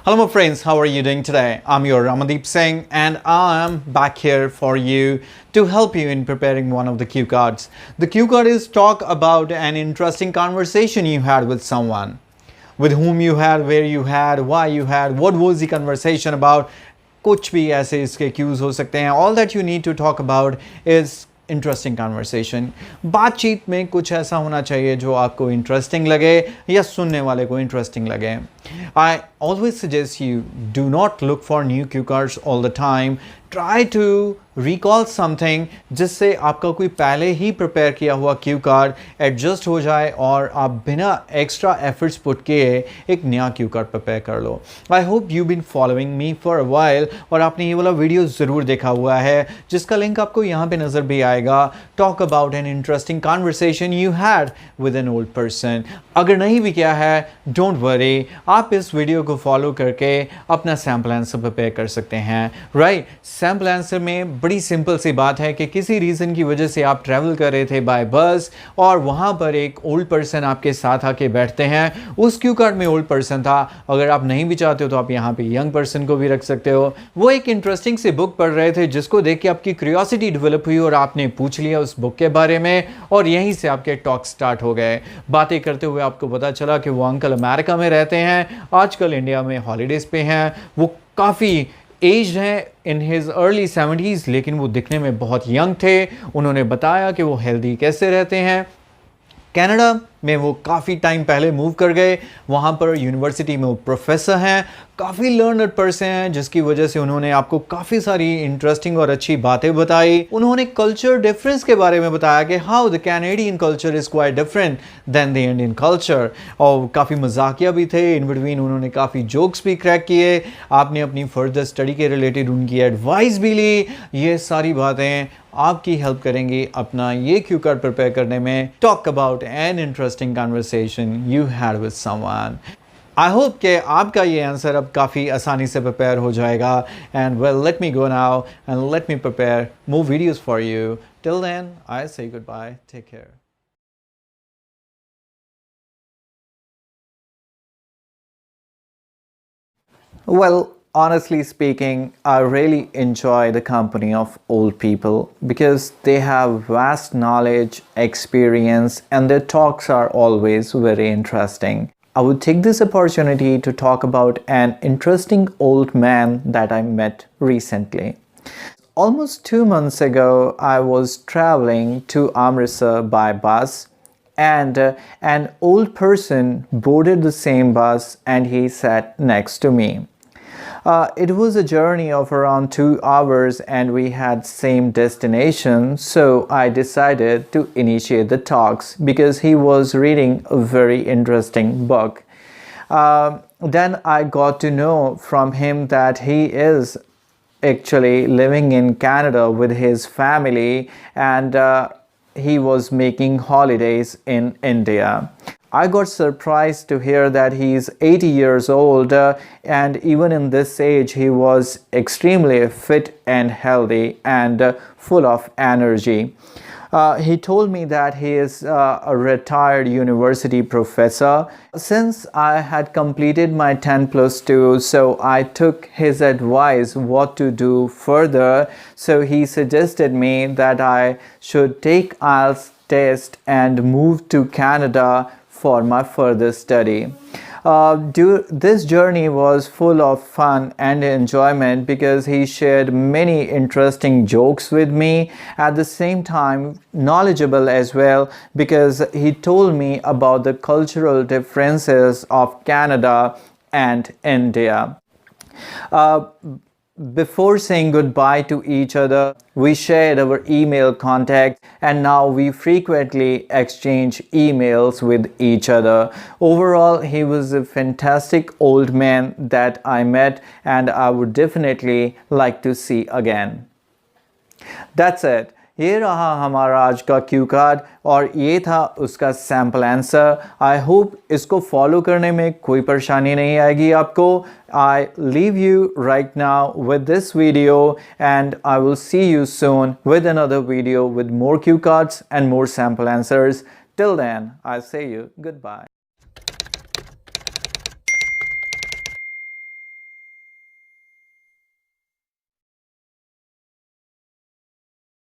Hello my friends, how are you doing today? I'm your Ramandeep Singh and I am back here for you to help you in preparing one of the cue cards. The cue card is talk about an interesting conversation you had with someone. With whom you had, where you had, why you had, what was the conversation about. कुछ भी ऐसे इसके cues हो सकते हैं. All that you need to talk about is interesting conversation. बातचीत में कुछ ऐसा होना चाहिए जो आपको इंटरेस्टिंग लगे या सुनने वाले को इंटरेस्टिंग लगे. I always suggest you do not look for new cue cards all the time. Try to recall something जिससे आपका कोई पहले ही प्रिपेयर किया हुआ क्यू कार्ड एडजस्ट हो जाए और आप बिना एक्स्ट्रा एफर्ट्स पुट किए एक नया क्यू कार्ड प्रिपेयर कर लो. I hope you been following me for a while और आपने ये वाला वीडियो ज़रूर देखा हुआ है जिसका लिंक आपको यहाँ पे नज़र भी आएगा. Talk about an interesting conversation you had with an old person. अगर नहीं भी किया है डोंट वरी, आप इस वीडियो को फॉलो करके अपना सैम्पल आंसर प्रिपेयर कर सकते हैं. राइट, सैम्पल आंसर में बड़ी सिंपल सी बात है कि किसी रीज़न की वजह से आप ट्रैवल कर रहे थे बाय बस और वहाँ पर एक ओल्ड पर्सन आपके साथ आके बैठते हैं. उस क्यू कार्ड में ओल्ड पर्सन था. अगर आप नहीं भी चाहते हो तो आप यहाँ पे यंग पर्सन को भी रख सकते हो. वो एक इंटरेस्टिंग सी बुक पढ़ रहे थे जिसको देख के आपकी क्यूरियोसिटी डेवलप हुई और आपने पूछ लिया उस बुक के बारे में और यहीं से आपके टॉक स्टार्ट हो गए. बातें करते हुए आपको पता चला कि वो अंकल अमेरिका में रहते हैं, आजकल इंडिया में हॉलीडेज़ पे हैं. वो काफ़ी एज हैं, इन हिज अर्ली 70s, लेकिन वो दिखने में बहुत यंग थे. उन्होंने बताया कि वो हेल्दी कैसे रहते हैं. कनाडा में वो काफ़ी टाइम पहले मूव कर गए. वहाँ पर यूनिवर्सिटी में वो प्रोफेसर हैं, काफ़ी लर्नड पर्सन हैं जिसकी वजह से उन्होंने आपको काफ़ी सारी इंटरेस्टिंग और अच्छी बातें बताई. उन्होंने कल्चर डिफरेंस के बारे में बताया कि how the Canadian culture is quite different than the Indian culture. और काफ़ी मजाकिया भी थे. इन बिटवीन उन्होंने काफ़ी जोक्स भी क्रैक किए. आपने अपनी फर्दर स्टडी के रिलेटेड उनकी एडवाइस भी ली. ये सारी बातें आपकी हेल्प करेंगी अपना ये क्यू कार्ड प्रिपेयर करने में. Talk about an interesting conversation you had with someone. I hope कि आपका ये आंसर अब काफ़ी आसानी से प्रिपेयर हो जाएगा. And well, let me go now and let me prepare more videos for you. Till then I say goodbye. Take care. Well, honestly speaking, I really enjoy the company of old people because they have vast knowledge, experience, and their talks are always very interesting. I would take this opportunity to talk about an interesting old man that I met recently. Almost 2 months ago, I was traveling to Amritsar by bus and an old person boarded the same bus and he sat next to me. It was a journey of around 2 hours and we had same destination, so I decided to initiate the talks because he was reading a very interesting book. Then I got to know from him that he is actually living in Canada with his family and he was making holidays in India. I got surprised to hear that he is 80 years old and even in this age he was extremely fit and healthy and full of energy. He told me that he is a retired university professor. Since I had completed my 10+2, so I took his advice what to do further. So he suggested me that I should take IELTS test and move to Canada for my further study. This journey was full of fun and enjoyment because he shared many interesting jokes with me, at the same time knowledgeable as well because he told me about the cultural differences of Canada and India. Before saying goodbye to each other, we shared our email contact and now we frequently exchange emails with each other. Overall, he was a fantastic old man that I met and I would definitely like to see again. That's it. ये रहा हमारा आज का Q card और ये था उसका sample answer. I hope इसको फॉलो करने में कोई परेशानी नहीं आएगी आपको. I leave you right now with this video and I will see you soon with another video with more cue cards and more sample answers. Till then I say you good bye.